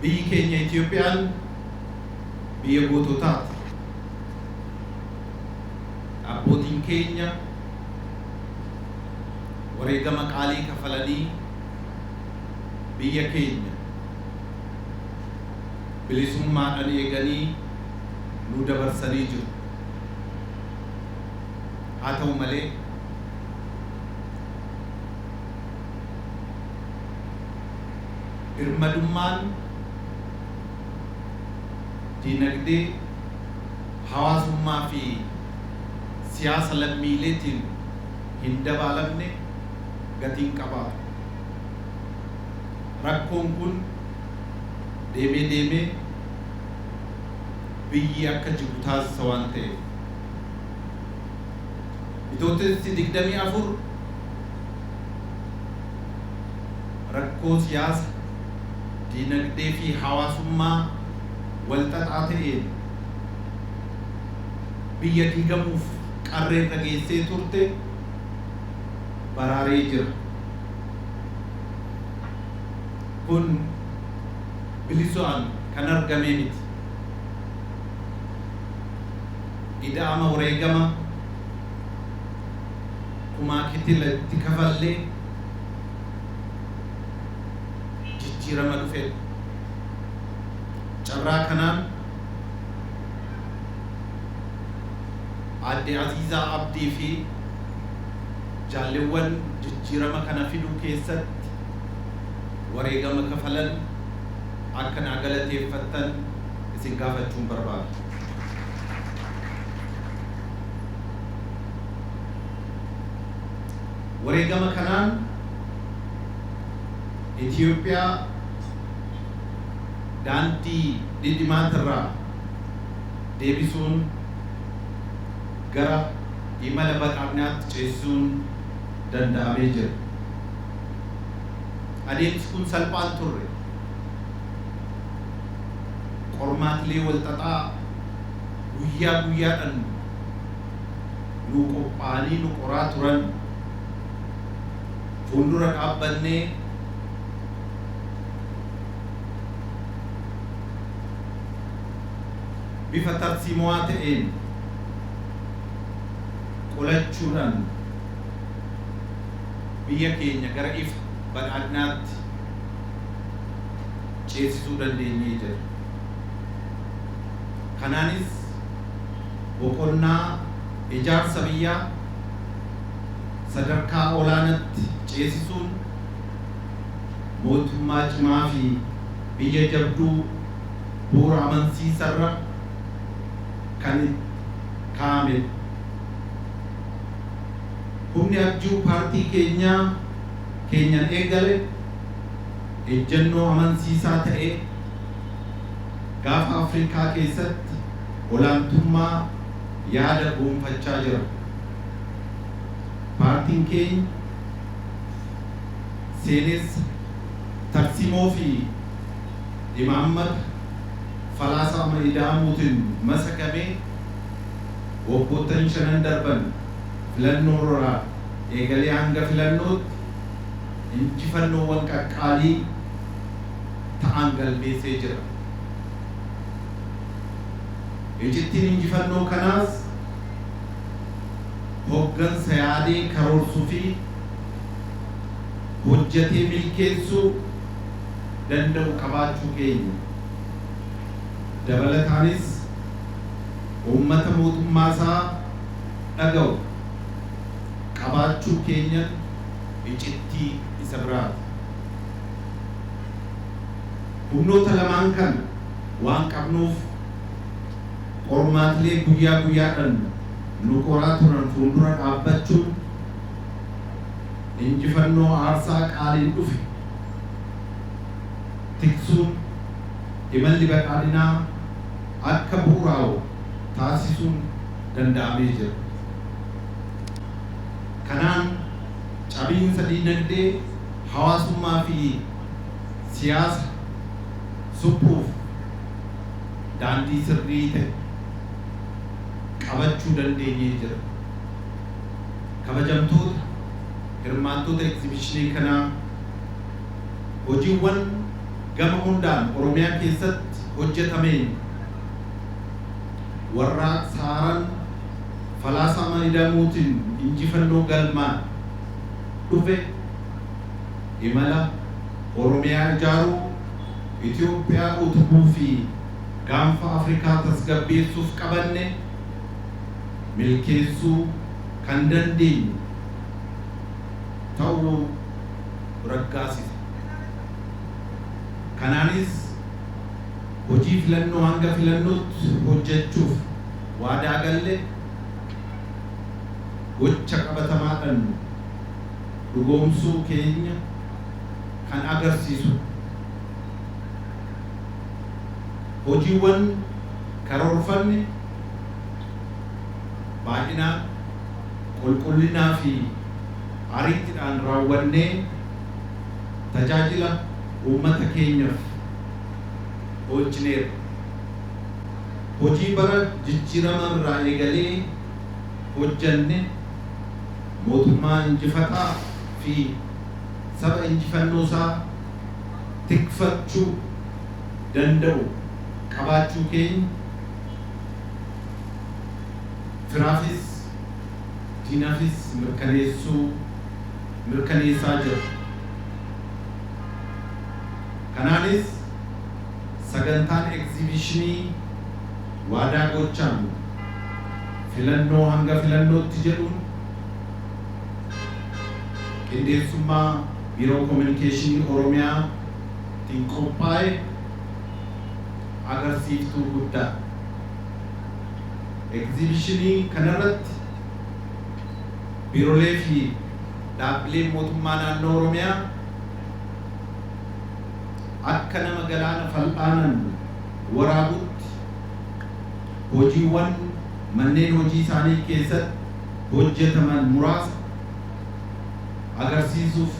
biyyi keenya Itoophiyaan biyya goototaati. Abbootiin keenya wareegama qaalii kafalanii biyya keenya bilisummaadhaan eeganii nu dabarsanii jiru. Haa ta'u malee birmadummaan dinagdee hawaasummaa fi siyaasa lammiileetiin hin dabaalamne gatiin qabaatu. Rakkoon kun deemee biyyi akka jiru taasisa waan ta'eef Bitootessi 24 rakkoo siyaasa dinagdee fi hawaasummaa walxaxaa ta'een biyya diigamuuf qarreerra geessee turte baraaree jira. Kun bilisuudhaan kan argame miti. Ida'ama wareegama kumaa kittilatti kafallee jijjiirama dhufe. Carraa kanaan Aadde Aziizaa Abdii fi jaalleewwan jijjiirama kana fiduu keessatti wareegama kafalan akka naa galateeffattan isin gaafachuun barbaada. Wareegama kanaan Itoophiyaa daandii dhidhimaatirraa deebisuun gara imala badhaadhinaatti ceesisuun danda'amee jira. Adeemsi kun salphaan turre. Qormaatilee walxaxaa guyyaa guyyaadhaan nu qophaa'anii nu qoraa turan fuuldura dhaabbannee bifa tarsiimoo ta'een qolachuudhaan biyya keenya gara ifa badhaadhinaatti ceesisuu dandeenyee jira. Kanaanis boqonnaa ijaarsa biyyaa sadarkaa olaanaatti ceesisuun mootummaa cimaa fi biyya jabduu bu'uura amansiisarra kan kaa'ame. Humni abjuu paartii keenyan eegale ejjennoo amansiisaa ta'ee gaafa Afrikaa keessatti olaantummaa yaada gonfachaa jira. Paartiin keenya seenessa tarsiimoo fi imaammata falaasama ida'amuutiin masakamee waggoottan 5 darban filannoo irraa eegalee hanga filannootti injifannoowwan qaqqaalii ta'an galmeessee jira. Ejjettiin injifannoo kanaas hooggansa yaadee karoorsuu fi hojjetee milkeessuu danda'u qabaachuu keenya. Dabalataanis uummata mootummaa isaa dhaga'u qabaachuu keenya ejjettii isa biraati. Humnoota lamaan kan waan qabnuuf qormaatilee guyyaa guyyaadhaan nu qoraa turan fuuldura dhaabbachuun injifannoo aarsaa qaaliin dhufe tiksuun imalli badhaadhinaa akka bu'uuraa'u taasisuun danda'amee jira. Kanaan cabiinsa dinagdee hawaasummaa fi siyaasa suphuuf daandii sirrii ta'e qabachuu dandeenyee jira. Kabajamtoota hirmaattoota egzibishinii kanaa hojiiwwan gama hundaan Oromiyaa keessatti hojjetameen warraaqsa haaraan falaasama hidhamuutiin injifannoo galmaan dhufe imala Oromiyaa ijaaruu Itoophiyaa utubuu fi gaanfa Afrikaa tasgabbeessuuf qabanne milkeessuu kan dandeenyu ta'uu raggaasisa. Kanaanis hojii filannoo hanga filannootti hojjechuuf waadaa galle gocha qabatamaadhaan dhugoomsuu keenya kan agarsiisu. Hojiiwwan karoorfanne baay'inaan qulqullinaa fi ariitiidhaan raawwannee tajaajila uummata keenyaaf oolchineera. Hojii bara jijjiirama irraa eegalee hojjanne mootummaa injifataa fi saba injifannoo isaa tikfachuu danda'u qabaachuu keenya firaafis diinaafis mirkaneessaa jira. Kanaanis sagantaan egzibiishinii waadaa gochaan filannoo hanga filannootti jedhuun qindeessummaa biiroo kominikeeshinii Oromiyaatiin qophaa'e agarsiiftuu guddaa. Egzibiishinii kanarratti biiroolee fi dhaabbileen mootummaa naannoo Oromiyaa akka nama galaana fal'aanaan waraabutti hojiiwwan manneen hojii isaanii keessatti hojjetaman muraasa agarsiisuuf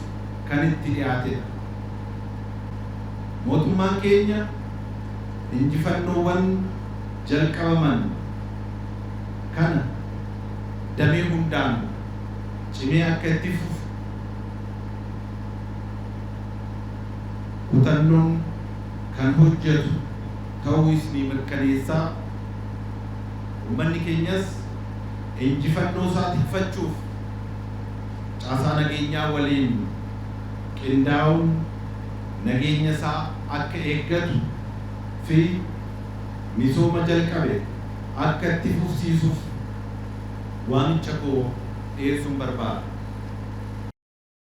kan itti dhiyaatedha. Mootummaan keenya injifannoowwan jalqabaman kana damee hundaan cimee akka itti fufu kutannoon kan hojjetu ta'uu ni mirkaneessaa. Uummanni keenyas injifannoo isaa tikfachuuf caasaa nageenyaa waliin qindaa'uun nageenya isaa akka eeggatu fi misooma jalqabe akka itti fufsiisuuf waamicha koo dhiyeessuun barbaada.